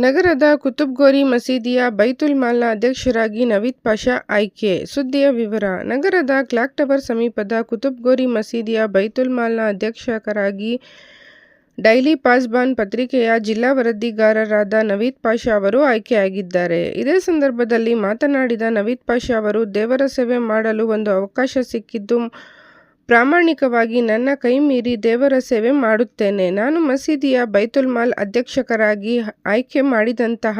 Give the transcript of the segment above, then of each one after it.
ನಗರದ ಕುತುಬ್ಗೋರಿ ಮಸೀದಿಯ ಬೈತುಲ್ ಮಾಲ್ನ ಅಧ್ಯಕ್ಷರಾಗಿ ನವೀದ್ ಪಾಷಾ ಆಯ್ಕೆ. ಸುದ್ದಿಯ ವಿವರ. ನಗರದ ಕ್ಲಾಕ್ ಟವರ್ ಸಮೀಪದ ಕುತುಬ್ಗೋರಿ ಮಸೀದಿಯ ಬೈತುಲ್ ಮಾಲ್ನ ಅಧ್ಯಕ್ಷರಾಗಿ ಡೈಲಿ ಪಾಸ್ಬಾನ್ ಪತ್ರಿಕೆಯ ಜಿಲ್ಲಾ ವರದಿಗಾರರಾದ ನವೀದ್ ಪಾಷಾ ಅವರು ಆಯ್ಕೆಯಾಗಿದ್ದಾರೆ. ಇದೇ ಸಂದರ್ಭದಲ್ಲಿ ಮಾತನಾಡಿದ ನವೀದ್ ಪಾಷಾ ಅವರು, ದೇವರ ಸೇವೆ ಮಾಡಲು ಒಂದು ಅವಕಾಶ ಸಿಕ್ಕಿದ್ದು ಪ್ರಾಮಾಣಿಕವಾಗಿ ನನ್ನ ಕೈ ಮೀರಿ ದೇವರ ಸೇವೆ ಮಾಡುತ್ತೇನೆ. ನಾನು ಮಸೀದಿಯ ಬೈತುಲ್ ಮಾಲ್ ಅಧ್ಯಕ್ಷರಾಗಿ ಆಯ್ಕೆ ಮಾಡಿದಂತಹ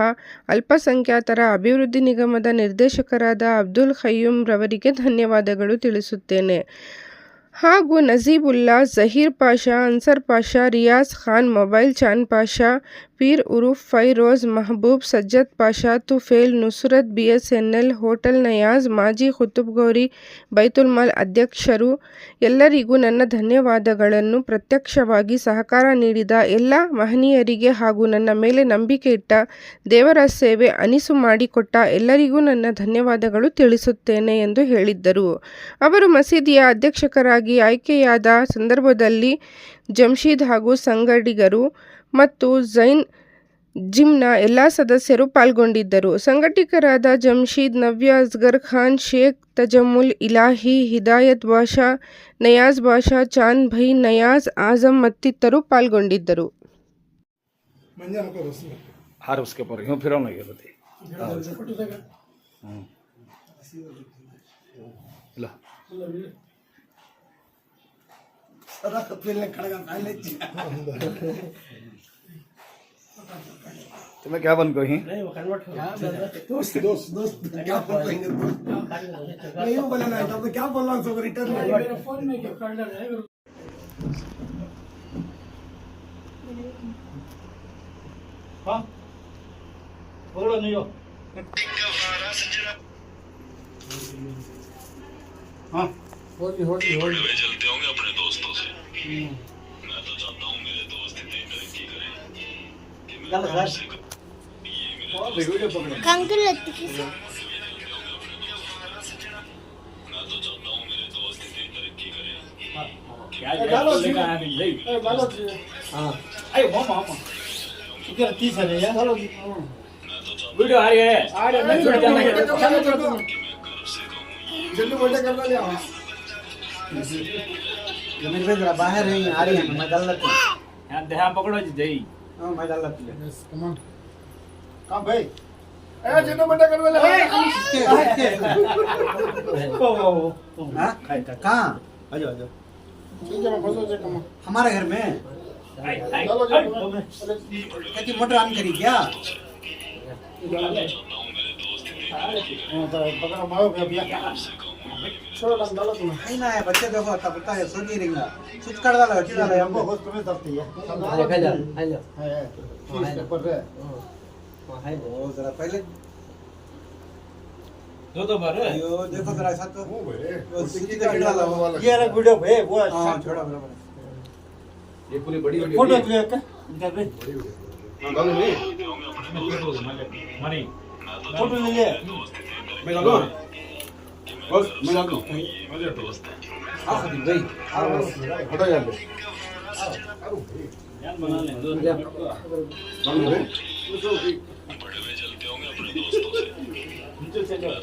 ಅಲ್ಪಸಂಖ್ಯಾತರ ಅಭಿವೃದ್ಧಿ ನಿಗಮದ ನಿರ್ದೇಶಕರಾದ ಅಬ್ದುಲ್ ಖಯ್ಯೂಮ್ ರವರಿಗೆ ಧನ್ಯವಾದಗಳು ತಿಳಿಸುತ್ತೇನೆ. ಹಾಗೂ ನಜೀಬುಲ್ಲಾ, ಜಹೀರ್ ಪಾಷಾ, ಅನ್ಸರ್ ಪಾಷಾ, ರಿಯಾಜ್ ಖಾನ್, ಮೊಬೈಲ್ ಚಾಂದ್ ಪಾಷಾ, ಪೀರ್ ಉರುಫ್, ಫೈರೋಜ್, ಮಹಬೂಬ್, ಸಜ್ಜದ್ ಪಾಷಾ, ತುಫೇಲ್, ನುಸ್ರತ್, BSNL, ಹೋಟೆಲ್ ನಯಾಜ್, ಮಾಜಿ ಕುತುಬ್ಗೋರಿ ಬೈತುಲ್ ಮಾಲ್ ಅಧ್ಯಕ್ಷರು ಎಲ್ಲರಿಗೂ ನನ್ನ ಧನ್ಯವಾದಗಳನ್ನು. ಪ್ರತ್ಯಕ್ಷವಾಗಿ ಸಹಕಾರ ನೀಡಿದ ಎಲ್ಲ ಮಹನೀಯರಿಗೆ ಹಾಗೂ ನನ್ನ ಮೇಲೆ ನಂಬಿಕೆ ಇಟ್ಟ, ದೇವರ ಸೇವೆ ಅನಿಸು ಮಾಡಿಕೊಟ್ಟ ಎಲ್ಲರಿಗೂ ನನ್ನ ಧನ್ಯವಾದಗಳು ತಿಳಿಸುತ್ತೇನೆ ಎಂದು ಹೇಳಿದ್ದರು. ಅವರು ಮಸೀದಿಯ ಅಧ್ಯಕ್ಷರಾಗಿ ಆಯ್ಕೆಯಾದ ಸಂದರ್ಭದಲ್ಲಿ ಜಮ್ಶೀದ್ ಹಾಗೂ ಸಂಗಡಿಗರು ಮತ್ತು ಝೈನ್ ಜಿಮ್ನ ಎಲ್ಲ ಸದಸ್ಯರು ಪಾಲ್ಗೊಂಡಿದ್ದರು. ಸಂಘಟಕರಾದ ಜಮ್ಶೀದ್, ನವ್ಯ, ಅಸ್ಗರ್ ಖಾನ್, ಶೇಖ್ ತಜಮ್ಮುಲ್ ಇಲಾಹಿ, ಹಿದಾಯತ್ ಬಾಷಾ, ನಯಾಜ್ ಬಾಷಾ, ಚಾಂದ್ ಭೈ, ನಯಾಜ್, ಆಜಮ್ ಮತ್ತಿತರರು ಪಾಲ್ಗೊಂಡಿದ್ದರು. तुम्हें क्या बन गई? दोस्त दोस्त दोस्त क्या बोल रहे हैं? नहीं बोला ना, तब तो क्या बोल रहा हूँ, सब रिटर्न मेरे फोन में क्या कर रहा है? हाँ बोलो नहीं हो? हाँ होली होली होली चलते होंगे अपने दोस्तों से। मैं तो चाहता हूँ मेरे दोस्त इतनी तरक्की करें कि मैं उनसे कंकड़ लगती है। मैं तो चाहता हूँ मेरे दोस्त इतनी तरक्की करें। हाँ अरे मामा मामा क्या 30 है यार चलो वीडियो आ रही है। मैं छोड़ जाना है चलो चलो जल्दी बोलते कर ले आओ जमीन पे जरा बाहर है आ रही है मैं डाल लेता हूं यहाँ ध्यान पकड़ो जी दही। हां मैं डाल लेता हूं यस कम ऑन कम भाई ए जिन्नो बंदा कर ले हां कहां आ जाओ ठीक है मैं फंसो जे कम हमारे घर में चलो चलो कहती मोटर ऑन करी क्या हां तो पकड़ो मारो भैया छोड़ो डालो तुम नहीं ना है बच्चे देखो तब पता है सो नहीं रहेगा स्विच कर डालो हटी डालो हमको होश तुम्हें दर्द है हेलो है ऊपर रे ओ जरा पहले दो तो बार यो देखो जरा ऐसा तो ओ भाई स्विच कर डालो ये वाला वीडियो भाई वो हां छोड़ो बराबर ये पूरी बड़ी वीडियो फोटो क्लियर कर इधर पे डालो नहीं मनी फोटो ले ले मैं डालो बस मैं डालो मेरे दोस्त हैं। हां खदीम भाई हटो यार ध्यान बना ले दो बड़े हुए चलते होंगे अपने दोस्तों से। मैं तो चाहता हूँ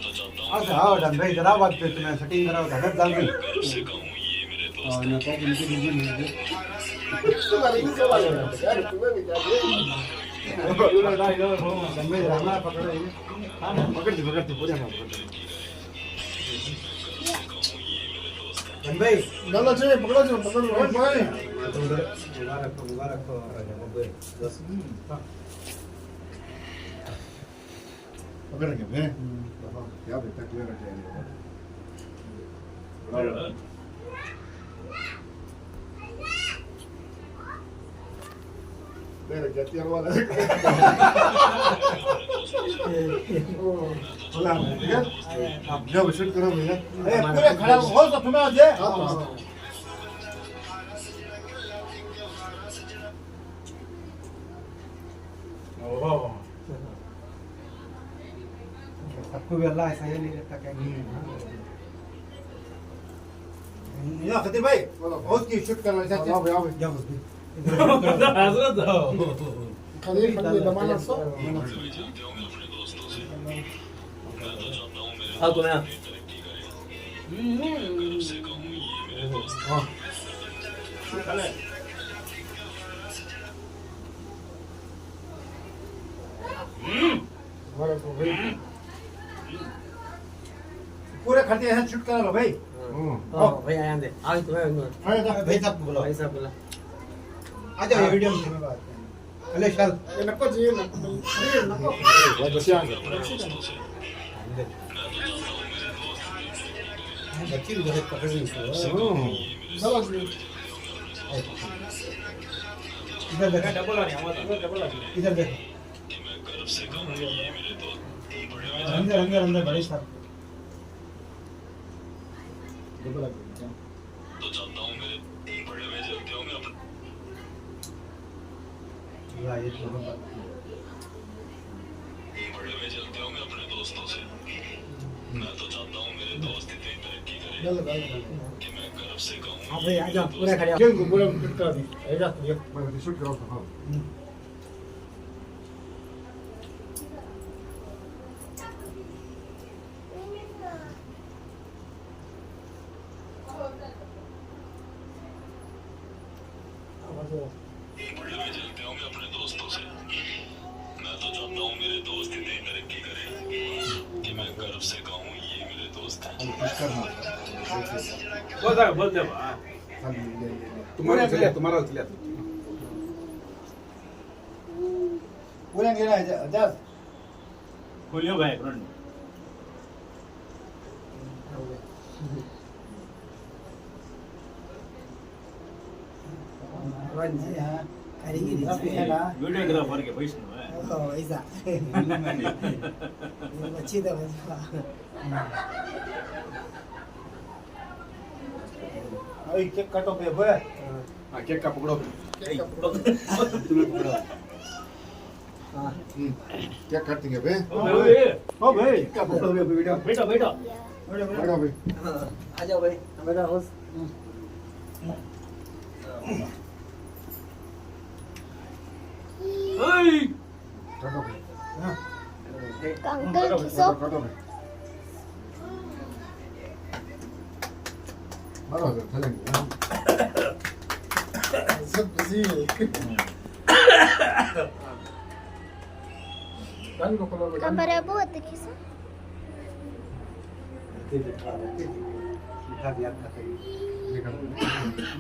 अच्छा आओ डन भाई जरा बात पे तुम्हें सेटिंग कराओ घर डाल दे घर से कहूँ ये मेरे दोस्त और ना तो इनकी बीजी नहीं है डन भाई रहना पकड़ो ये पकड़ दे पूरा ना पकड़ डन भाई डालो चाहिए पकड़ो जो पकड़ भाई मुबारक हो पकड़ेंगे मैं क्या बेटा क्लियर है मेरे गतियार वाला बोला ठीक है आप जब शूट करो भैया पूरे खड़ा हो तो तुम्हें आ जाए सबको भी अल्लाह ऐसा ही नहीं रहता क्या या खतीब भाई बोलो बहुत की शूट करना चाहते हैं जाओ हजरत खलील दमाना सो चलते होंगे अपने दोस्तों से मैं तो चाहता हूँ मेरे हाँ तुम्हें तरक्की करे मैं गर्व से कहूँ ये मेरे दोस्त हैं। बड़ा तो भाई पूरे खर्चे हैं शूट करा लो भाई हाँ भाई आया दे आज तुम्हें भाई साहब बोलो भाई साहब बोला आ जाओ ये वीडियो में बात अले चल ये नको जी नको बहुत बच्चे आ गए बच्ची भी बहुत पकड़ रही है चलो जी इधर देखो डबल आ रही हमारा डबल आ रही इधर देखो कि मैं गर्व से कहूँ ये मेरे दोस्त बड़े में अंदर अंदर अंदर बड़े साहब डबल आ गया तो चाहता हूँ मेरे बड़े में चलते होंगे अपने या ये तो बड़े में चलते होंगे अपने दोस्तों से मैं तो चाहता हूँ मेरे दोस्त इतनी तरक्की करें चल भाई कि मैं गर्व से कहूँ हां भाई आ जाओ पूरे खड़े जेल को पूरा फिट कर दी ऐसा ये मैं शूट कराओ हां बड़े में चलते होंगे अपने दोस्तों से मैं तो चाहता हूँ मेरे दोस्त इतनी तरक्की करें कि मैं गर्व से कहूँ ये मेरे दोस्त हैं। बोल दे तुम्हारा चलिए पूरे लेना है जा खोलियो भाई फ्रेंड वीडियोग्राफर के पैसे है ऐसा अच्छी तो भाई केक काटो पे भैया हां केक का पकड़ो तुम्हें पकड़ो हां क्या करते हैं बे ओ भाई क्या पकड़ो बे वीडियो बैठो बैठो पकड़ो बे आ जाओ भाई मेरा होस्ट ओए काटो बे अंकल किसो काटो बे मारो चलेंगे सब busy kan ko pala gambar buat kiso दिखा दिया था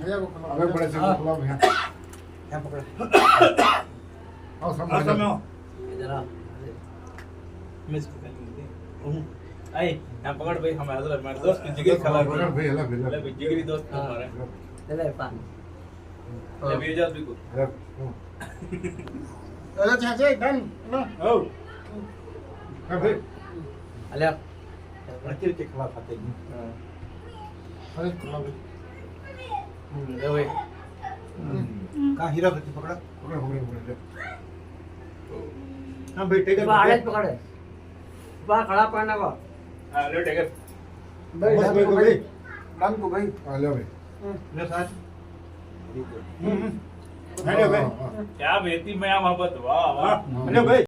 भैया को पला अबे बड़े से पला भैया क्या पकड़ा आओ सामने इधर आ मिस आई यहां पकड़ भाई हमारे दोस्त की जिगरी खला पकड़ भैया ला भैया ले जिगरी दोस्त हमारे ले पा ले भेजा भी को अरे चाचा डन ना ओ हां भाई अले रखिर के खिलाफ आते हैं अरे पला भाई ले भाई कहां हीरा को पकड़ा पकड़ पकड़ हां भाई टेकर आड़े पकड़े बा खड़ा पड़ना को हां ले टेकर बस भाई को भाई डन को भाई आ ले भाई ले साथ हेलो भाई क्या बेटी मैं मोहब्बत वाह वाह हेलो भाई